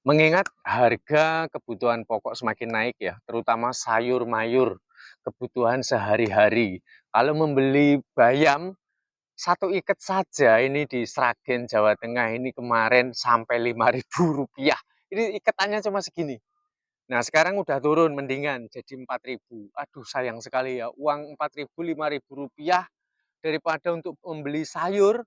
Mengingat harga kebutuhan pokok semakin naik ya, terutama sayur mayur, kebutuhan sehari-hari. Kalau membeli bayam, satu ikat saja ini di Sragen, Jawa Tengah ini kemarin sampai Rp5.000. Ini ikatannya cuma segini. Nah, sekarang udah turun mendingan jadi 4.000. Aduh, sayang sekali ya, uang 4.000, Rp5.000 daripada untuk membeli sayur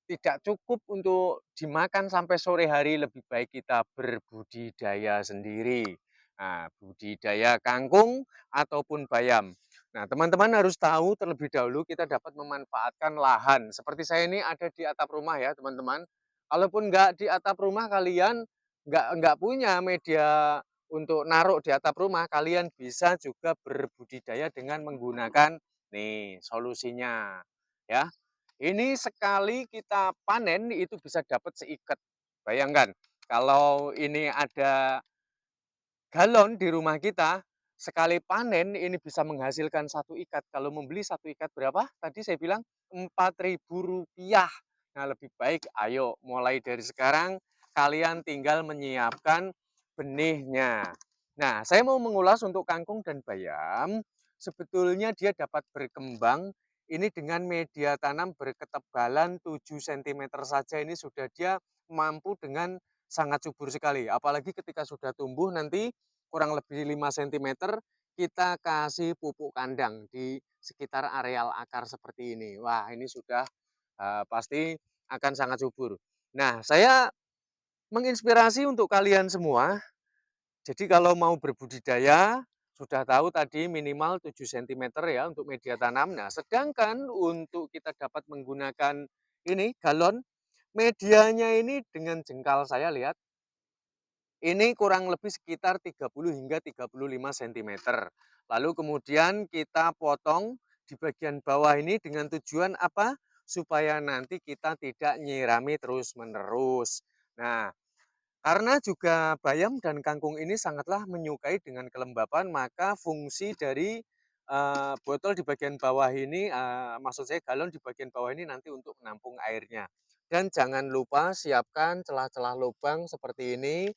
tidak cukup untuk dimakan sampai sore hari, lebih baik kita berbudidaya sendiri. Nah, budidaya kangkung ataupun bayam. Nah, teman-teman harus tahu terlebih dahulu kita dapat memanfaatkan lahan. Seperti saya ini ada di atap rumah ya, teman-teman. Kalaupun nggak di atap rumah kalian nggak punya media untuk naruh di atap rumah, kalian bisa juga berbudidaya dengan menggunakan nih solusinya ya. Ini sekali kita panen itu bisa dapat seikat. Bayangkan, kalau ini ada galon di rumah kita, sekali panen ini bisa menghasilkan satu ikat. Kalau membeli satu ikat berapa? Tadi saya bilang Rp4.000. Nah, lebih baik ayo mulai dari sekarang kalian tinggal menyiapkan benihnya. Nah, saya mau mengulas untuk kangkung dan bayam. Sebetulnya dia dapat berkembang ini dengan media tanam berketebalan 7 cm saja, ini sudah dia mampu dengan sangat subur sekali. Apalagi ketika sudah tumbuh nanti kurang lebih 5 cm, kita kasih pupuk kandang di sekitar areal akar seperti ini. Wah, ini sudah pasti akan sangat subur. Nah, saya menginspirasi untuk kalian semua. Jadi kalau mau berbudidaya, sudah tahu tadi minimal 7 cm ya untuk media tanam. Nah, sedangkan untuk kita dapat menggunakan ini galon, medianya ini dengan jengkal saya lihat ini kurang lebih sekitar 30 hingga 35 cm. Lalu kemudian kita potong di bagian bawah ini dengan tujuan apa? Supaya nanti kita tidak nyirami terus-menerus. Nah, karena juga bayam dan kangkung ini sangatlah menyukai dengan kelembapan, maka fungsi dari botol di bagian bawah ini, maksud saya galon di bagian bawah ini nanti untuk menampung airnya. Dan jangan lupa siapkan celah-celah lubang seperti ini.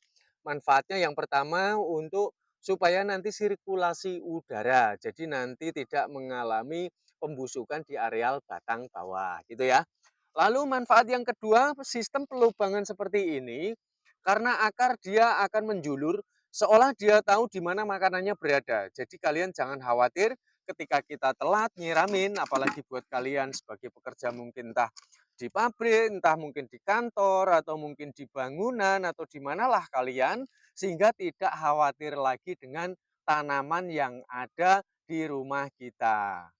Manfaatnya yang pertama untuk supaya nanti sirkulasi udara, jadi nanti tidak mengalami pembusukan di areal batang bawah, gitu ya. Lalu manfaat yang kedua, sistem pelubangan seperti ini karena akar dia akan menjulur, seolah dia tahu di mana makanannya berada. Jadi kalian jangan khawatir ketika kita telat nyiramin, apalagi buat kalian sebagai pekerja mungkin entah di pabrik, entah mungkin di kantor, atau mungkin di bangunan, atau di manalah kalian, sehingga tidak khawatir lagi dengan tanaman yang ada di rumah kita.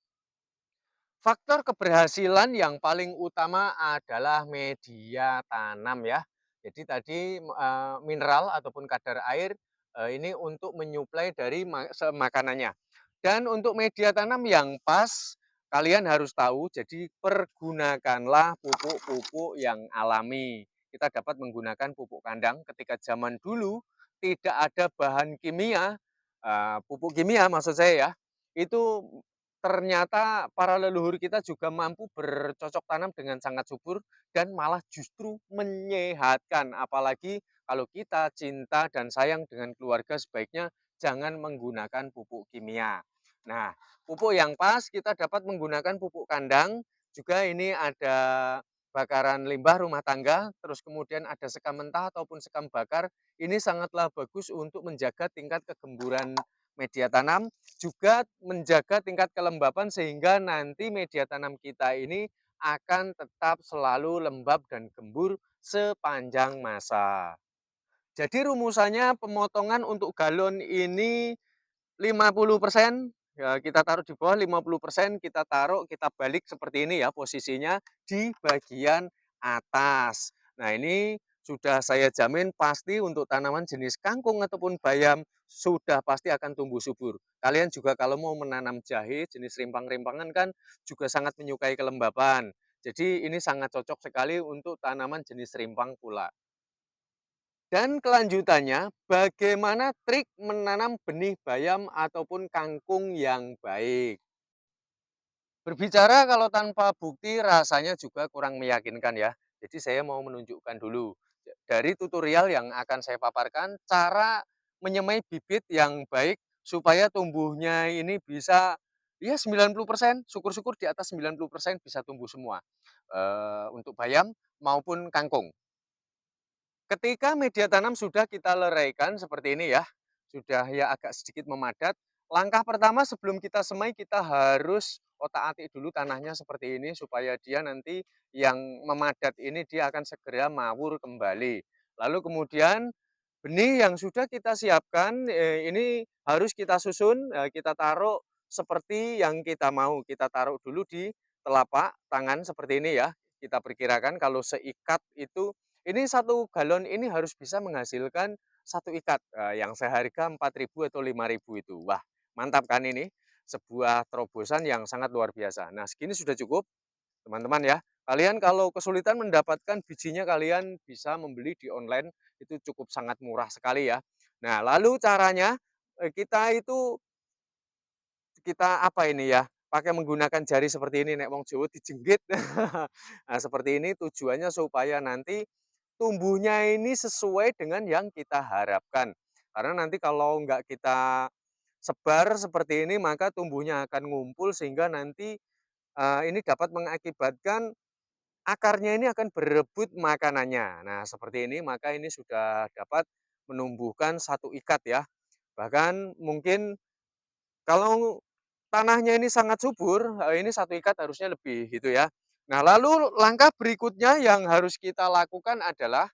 Faktor keberhasilan yang paling utama adalah media tanam ya. Jadi tadi mineral ataupun kadar air ini untuk menyuplai dari makanannya. Dan untuk media tanam yang pas, kalian harus tahu, jadi pergunakanlah pupuk-pupuk yang alami. Kita dapat menggunakan pupuk kandang ketika zaman dulu tidak ada bahan kimia, pupuk kimia maksud saya ya, itu ternyata para leluhur kita juga mampu bercocok tanam dengan sangat subur dan malah justru menyehatkan. Apalagi kalau kita cinta dan sayang dengan keluarga, sebaiknya jangan menggunakan pupuk kimia. Nah, pupuk yang pas kita dapat menggunakan pupuk kandang, juga ini ada bakaran limbah rumah tangga, terus kemudian ada sekam mentah ataupun sekam bakar. Ini sangatlah bagus untuk menjaga tingkat kegemburan media tanam, juga menjaga tingkat kelembapan sehingga nanti media tanam kita ini akan tetap selalu lembab dan gembur sepanjang masa. Jadi rumusannya pemotongan untuk galon ini 50%, ya kita taruh di bawah, 50% kita taruh, kita balik seperti ini ya posisinya di bagian atas. Nah, ini sudah saya jamin pasti untuk tanaman jenis kangkung ataupun bayam sudah pasti akan tumbuh subur. Kalian juga kalau mau menanam jahe jenis rimpang-rimpangan kan juga sangat menyukai kelembapan. Jadi ini sangat cocok sekali untuk tanaman jenis rimpang pula. Dan kelanjutannya, bagaimana trik menanam benih bayam ataupun kangkung yang baik? Berbicara kalau tanpa bukti rasanya juga kurang meyakinkan ya. Jadi saya mau menunjukkan dulu. dari tutorial yang akan saya paparkan, cara menyemai bibit yang baik supaya tumbuhnya ini bisa ya 90%, syukur-syukur di atas 90% bisa tumbuh semua, untuk bayam maupun kangkung. Ketika media tanam sudah kita leraikan seperti ini ya, sudah ya agak sedikit memadat, langkah pertama sebelum kita semai kita harus otak-atik dulu tanahnya seperti ini supaya dia nanti yang memadat ini dia akan segera mawur kembali. Lalu kemudian benih yang sudah kita siapkan, ini harus kita susun, kita taruh seperti yang kita mau. Kita taruh dulu di telapak tangan seperti ini ya. Kita perkirakan kalau seikat itu ini 1 galon ini harus bisa menghasilkan 1 ikat, yang seharga 4.000 atau 5.000 itu. Wah, mantap kan ini? Sebuah terobosan yang sangat luar biasa. Nah, segini sudah cukup, teman-teman ya. Kalian kalau kesulitan mendapatkan bijinya, kalian bisa membeli di online, itu cukup sangat murah sekali ya. Nah, lalu caranya, kita itu kita apa ini ya, pakai menggunakan jari seperti ini, nek wong Jawa dijenggit. Nah, seperti ini tujuannya supaya nanti tumbuhnya ini sesuai dengan yang kita harapkan. Karena nanti kalau nggak kita sebar seperti ini, maka tumbuhnya akan ngumpul sehingga nanti, ini dapat mengakibatkan akarnya ini akan berebut makanannya. Nah, seperti ini, maka ini sudah dapat menumbuhkan 1 ikat ya. Bahkan mungkin kalau tanahnya ini sangat subur, ini 1 ikat harusnya lebih gitu ya. Nah, lalu langkah berikutnya yang harus kita lakukan adalah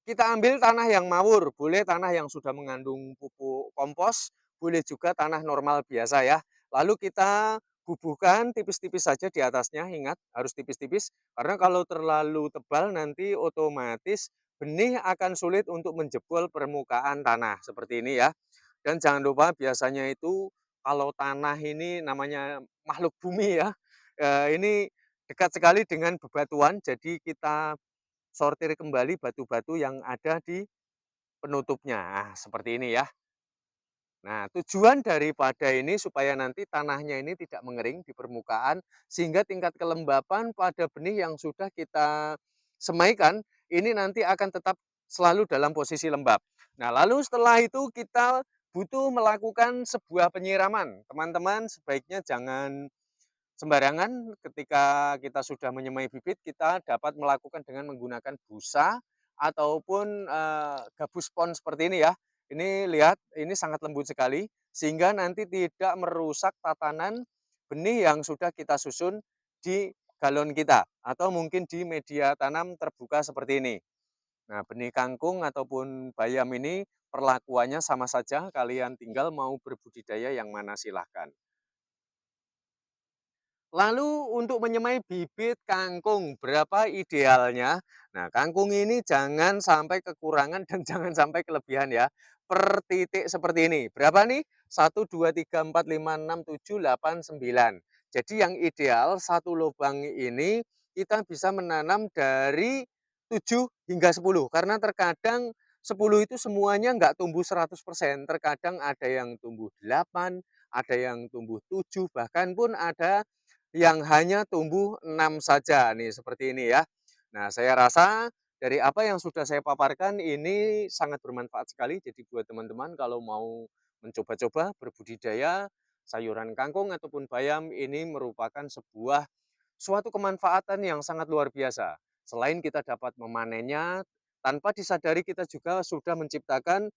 kita ambil tanah yang mawur, boleh tanah yang sudah mengandung pupuk kompos, boleh juga tanah normal biasa ya. Lalu kita bubuhkan tipis-tipis saja di atasnya, ingat harus tipis-tipis, karena kalau terlalu tebal nanti otomatis benih akan sulit untuk menjebol permukaan tanah, seperti ini ya. Dan jangan lupa biasanya itu kalau tanah ini namanya makhluk bumi ya, ini dekat sekali dengan bebatuan, jadi kita sortir kembali batu-batu yang ada di penutupnya. Nah, seperti ini ya. Nah, tujuan daripada ini supaya nanti tanahnya ini tidak mengering di permukaan, sehingga tingkat kelembapan pada benih yang sudah kita semaikan, ini nanti akan tetap selalu dalam posisi lembab. Nah, lalu setelah itu kita butuh melakukan sebuah penyiraman. Teman-teman sebaiknya jangan sembarangan ketika kita sudah menyemai bibit, kita dapat melakukan dengan menggunakan busa ataupun, gabus pon seperti ini ya. Ini lihat, ini sangat lembut sekali, sehingga nanti tidak merusak tatanan benih yang sudah kita susun di galon kita, atau mungkin di media tanam terbuka seperti ini. Nah, benih kangkung ataupun bayam ini perlakuannya sama saja, kalian tinggal mau berbudidaya yang mana silahkan. Lalu untuk menyemai bibit kangkung, berapa idealnya? Nah, kangkung ini jangan sampai kekurangan dan jangan sampai kelebihan ya. Per titik seperti ini. Berapa nih? 1, 2, 3, 4, 5, 6, 7, 8, 9. Jadi yang ideal satu lubang ini kita bisa menanam dari 7 hingga 10. Karena terkadang 10 itu semuanya nggak tumbuh 100%. Terkadang ada yang tumbuh 8, ada yang tumbuh 7, bahkan pun ada yang hanya tumbuh 6 saja nih, seperti ini ya. Nah, saya rasa dari apa yang sudah saya paparkan ini sangat bermanfaat sekali. Jadi buat teman-teman kalau mau mencoba-coba berbudidaya sayuran kangkung ataupun bayam, ini merupakan sebuah suatu kemanfaatan yang sangat luar biasa. Selain kita dapat memanennya, tanpa disadari kita juga sudah menciptakan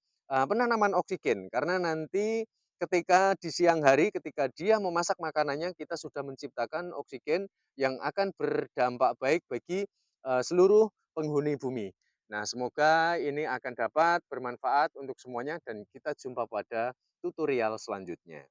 penanaman oksigen. Karena nanti ketika di siang hari, ketika dia memasak makanannya, kita sudah menciptakan oksigen yang akan berdampak baik bagi seluruh penghuni bumi. Nah, semoga ini akan dapat bermanfaat untuk semuanya dan kita jumpa pada tutorial selanjutnya.